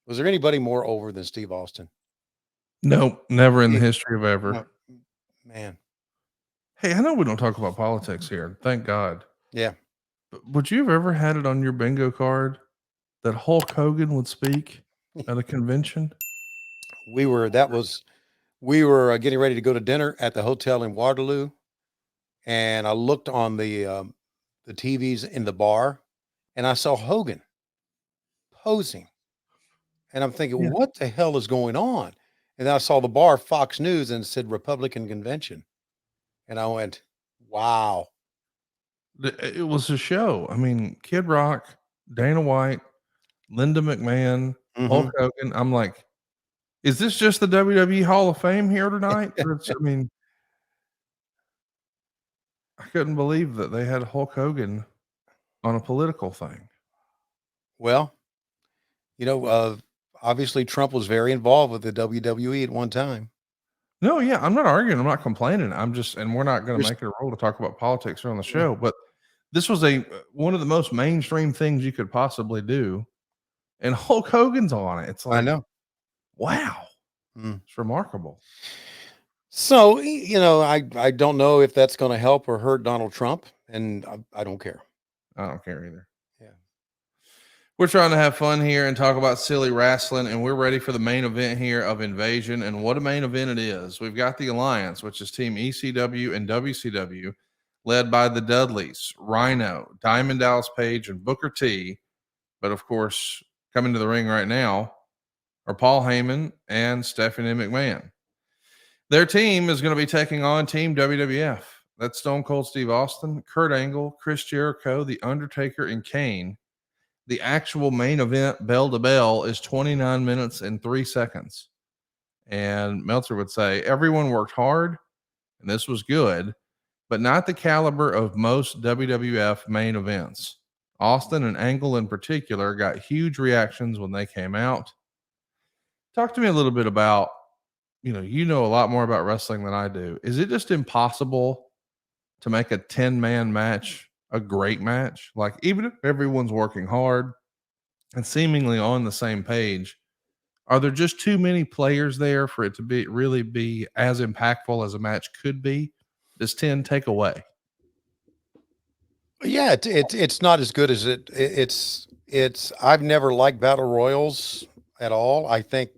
Was there anybody more over than Steve Austin? Nope, never in the He, history of ever. no, man. Hey, I know we don't talk about politics here. Thank God. Yeah. But would you have ever had it on your bingo card that Hulk Hogan would speak at a convention? That was, we were getting ready to go to dinner at the hotel in Waterloo. And I looked on the TVs in the bar and I saw Hogan posing. And I'm thinking, Yeah. what the hell is going on? And then I saw the bar, Fox News, and it said Republican convention. And I went, wow. It was a show. I mean, Kid Rock, Dana White, Linda McMahon, Hulk Hmm. Hogan. I'm like, is this just the WWE Hall of Fame here tonight? Or I mean, I couldn't believe that they had Hulk Hogan on a political thing. Well, you know, obviously Trump was very involved with the WWE at one time. No, yeah, I'm not arguing. I'm not complaining. I'm just, and we're not going to There's, make it a rule to talk about politics here on the yeah, show. But this was a one of the most mainstream things you could possibly do, and Hulk Hogan's on it. It's I like, know. wow, Mm. it's remarkable. So, I don't know if that's going to help or hurt Donald Trump, and I don't care. I don't care either. Yeah. We're trying to have fun here and talk about silly wrestling, and we're ready for the main event here of Invasion. And what a main event it is! We've got the Alliance, which is Team ECW and WCW, led by the Dudleys, Rhino, Diamond Dallas Page, and Booker T. But of course, coming to the ring right now are Paul Heyman and Stephanie McMahon. Their team is going to be taking on Team WWF. That's Stone Cold Steve Austin, Kurt Angle, Chris Jericho, The Undertaker, and Kane. The actual main event, bell to bell, is 29 minutes and 3 seconds. And Meltzer would say, everyone worked hard, and this was good, but not the caliber of most WWF main events. Austin and Angle in particular got huge reactions when they came out. Talk to me a little bit about, you know a lot more about wrestling than I do. Is it just impossible to make a 10-man match a great match? Like, even if everyone's working hard and seemingly on the same page, are there just too many players there for it to be as impactful as a match could be? Does 10 take away? Yeah, it's not as good as it's. I've never liked battle royals at all. I think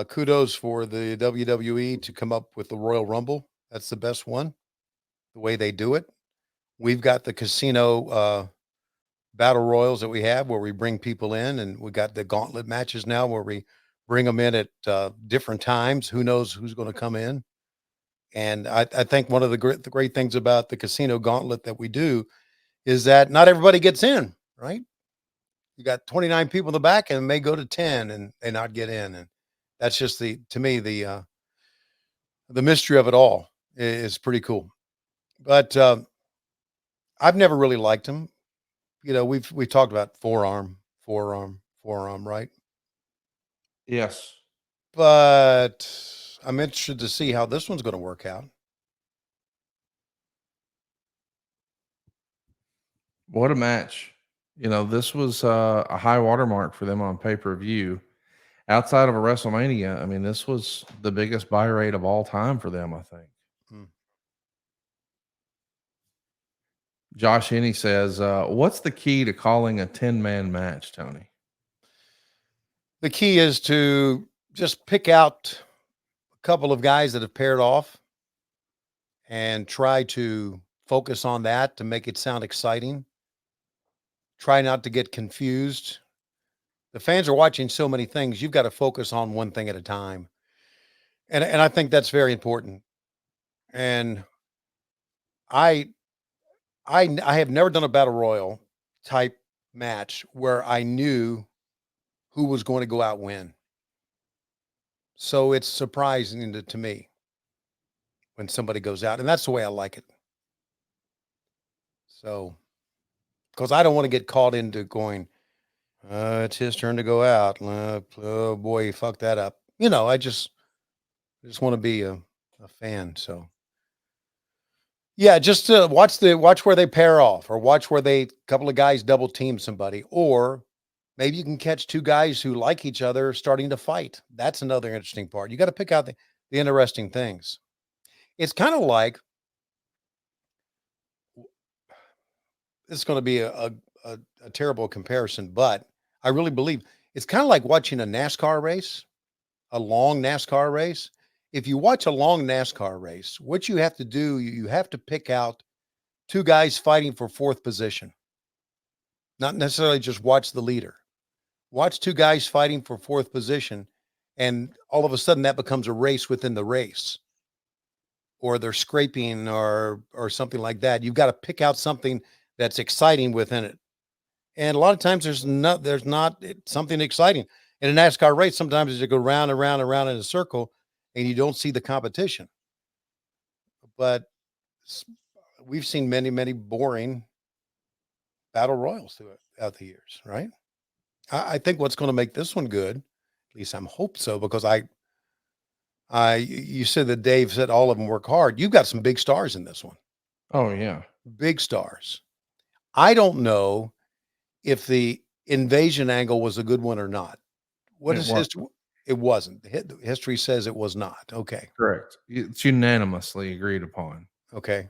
kudos for the WWE to come up with the Royal Rumble. That's the best one. The way they do it. We've got the casino battle royals that we have where we bring people in, and we got the gauntlet matches now where we bring them in at different times. Who knows who's going to come in? And I think one of the great things about the casino gauntlet that we do is that not everybody gets in, right? You got 29 people in the back and may go to 10 and they not get in. And that's just to me, the mystery of it all is pretty cool. But I've never really liked them. We've talked about forearm, right? Yes. But I'm interested to see how this one's going to work out. What a match. This was a high watermark for them on pay per view. Outside of a WrestleMania, I mean, this was the biggest buy rate of all time for them, I think. Hmm. Josh Henney says, what's the key to calling a 10-man match, Tony? The key is to just pick out a couple of guys that have paired off and try to focus on that to make it sound exciting. Try not to get confused. The fans are watching so many things. You've got to focus on one thing at a time. And I think that's very important. And I I have never done a battle royal type match where I knew who was going to go out win. So it's surprising to me when somebody goes out, and that's the way I like it. So, because I don't want to get caught into going, it's his turn to go out. Oh boy, he fucked that up. I just want to be a fan. So yeah, just to watch where they pair off, or watch where they couple of guys double team somebody, or Maybe you can catch two guys who like each other starting to fight. That's another interesting part. You got to pick out the interesting things. It's kind of like, it's going to be a terrible comparison, but I really believe it's kind of like watching a NASCAR race, a long NASCAR race. If you watch a long NASCAR race, what you have to do, you have to pick out two guys fighting for fourth position, not necessarily just watch the leader. Watch two guys fighting for fourth position, and all of a sudden that becomes a race within the race, or they're scraping or something like that. You've got to pick out something that's exciting within it. And a lot of times there's not something exciting. In a NASCAR race, sometimes you go round and round and round in a circle and you don't see the competition. But we've seen many, many boring battle royals throughout the years, right? I think what's going to make this one good, at least I'm hope so, because you said that Dave said all of them work hard. You've got some big stars in this one. Oh yeah. Big stars. I don't know if the invasion angle was a good one or not. What is history? It wasn't. History says it was not. Okay. Correct. It's unanimously agreed upon. Okay.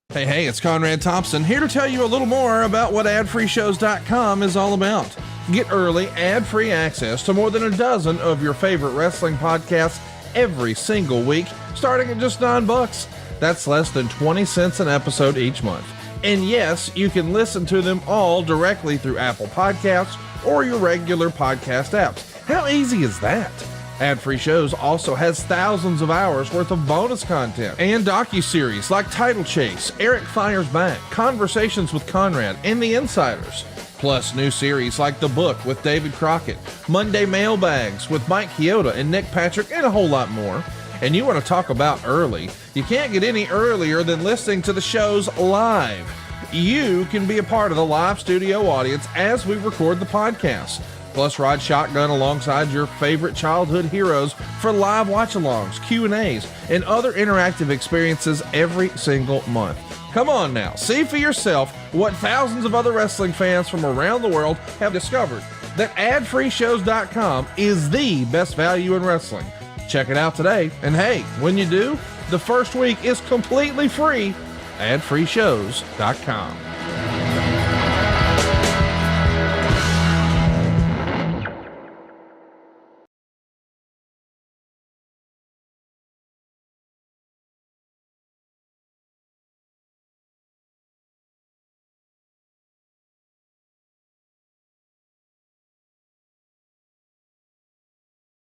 Hey, it's Conrad Thompson here to tell you a little more about what AdFreeShows.com is all about. Get early, ad-free access to more than a dozen of your favorite wrestling podcasts every single week, starting at just $9. That's less than 20 cents an episode each month. And yes, you can listen to them all directly through Apple Podcasts or your regular podcast apps. How easy is that? Ad-Free Shows also has thousands of hours worth of bonus content and docuseries like Title Chase, Eric Fires Back, Conversations with Conrad, and The Insiders. Plus new series like The Book with David Crockett, Monday Mailbags with Mike Chioda and Nick Patrick, and a whole lot more. And you want to talk about early? You can't get any earlier than listening to the shows live. You can be a part of the live studio audience as we record the podcast. Plus, ride shotgun alongside your favorite childhood heroes for live watch-alongs, Q&As, and other interactive experiences every single month. Come on now, see for yourself what thousands of other wrestling fans from around the world have discovered, that AdFreeShows.com is the best value in wrestling. Check it out today, and hey, when you do, the first week is completely free. AdFreeShows.com.